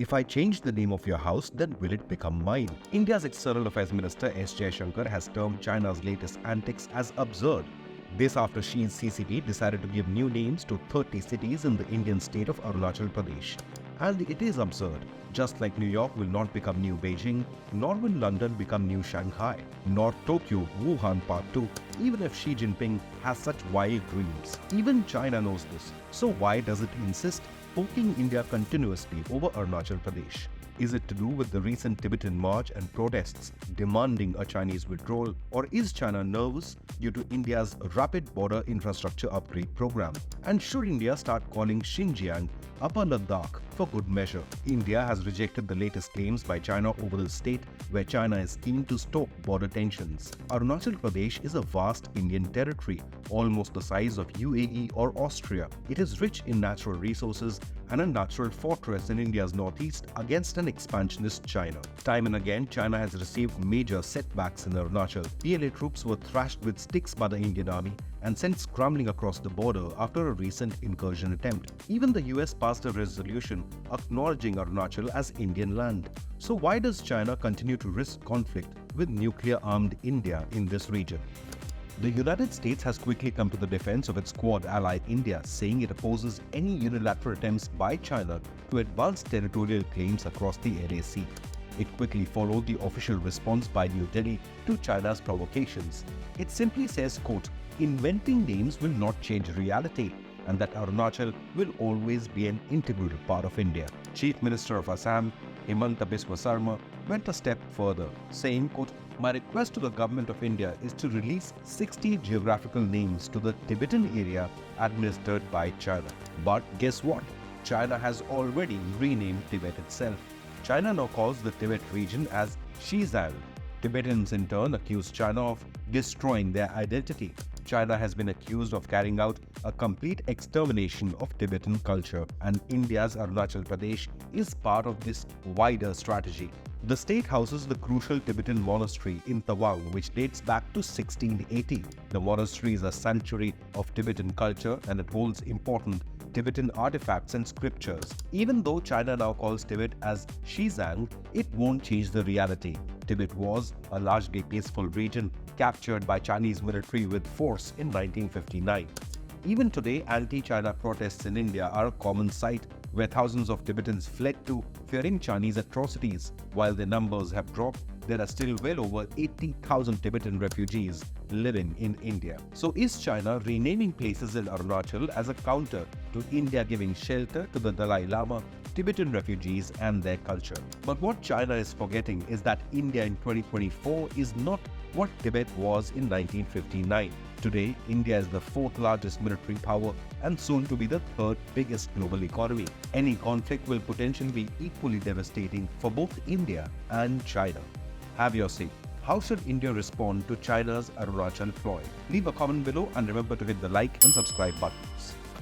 If I change the name of your house, then will it become mine? India's External Affairs Minister S. Jaishankar has termed China's latest antics as absurd. This after Xi's CCP decided to give new names to 30 cities in the Indian state of Arunachal Pradesh. And it is absurd. Just like New York will not become New Beijing, nor will London become New Shanghai, nor Tokyo, Wuhan Part 2, even if Xi Jinping has such wild dreams. Even China knows this. So why does it insist poking India continuously over Arunachal Pradesh? Is it to do with the recent Tibetan march and protests demanding a Chinese withdrawal, or is China nervous due to India's rapid border infrastructure upgrade program? And should India start calling Xinjiang Upper Ladakh for good measure? India has rejected the latest claims by China over the state where China is keen to stoke border tensions. Arunachal Pradesh is a vast Indian territory, almost the size of UAE or Austria. It is rich in natural resources and a natural fortress in India's northeast against an expansionist China. Time and again, China has received major setbacks in Arunachal. PLA troops were thrashed with sticks by the Indian army and sent scrambling across the border after a recent incursion attempt. Even the US passed a resolution acknowledging Arunachal as Indian land. So why does China continue to risk conflict with nuclear-armed India in this region? The United States has quickly come to the defense of its Quad ally India, saying it opposes any unilateral attempts by China to advance territorial claims across the LAC. It quickly followed the official response by New Delhi to China's provocations. It simply says, quote, "Inventing names will not change reality, and that Arunachal will always be an integral part of India." Chief Minister of Assam, Himanta Biswa Sarma, went a step further, saying, quote, "My request to the government of India is to release 60 geographical names to the Tibetan area administered by China." But guess what? China has already renamed Tibet itself. China now calls the Tibet region as Xizang. Tibetans in turn accuse China of destroying their identity. China has been accused of carrying out a complete extermination of Tibetan culture, and India's Arunachal Pradesh is part of this wider strategy. The state houses the crucial Tibetan monastery in Tawang, which dates back to 1680. The monastery is a sanctuary of Tibetan culture and it holds important Tibetan artifacts and scriptures. Even though China now calls Tibet as Xizang, it won't change the reality. Tibet was a largely peaceful region captured by Chinese military with force in 1959. Even today, anti-China protests in India are a common sight, where thousands of Tibetans fled to fearing Chinese atrocities. While their numbers have dropped, there are still well over 80,000 Tibetan refugees living in India. So is China renaming places in Arunachal as a counter to India giving shelter to the Dalai Lama, Tibetan refugees and their culture? But what China is forgetting is that India in 2024 is not what Tibet was in 1959. Today, India is the fourth largest military power and soon to be the third biggest global economy. Any conflict will potentially be equally devastating for both India and China. Have your say. How should India respond to China's Arunachal ploy? Leave a comment below and remember to hit the like and subscribe buttons.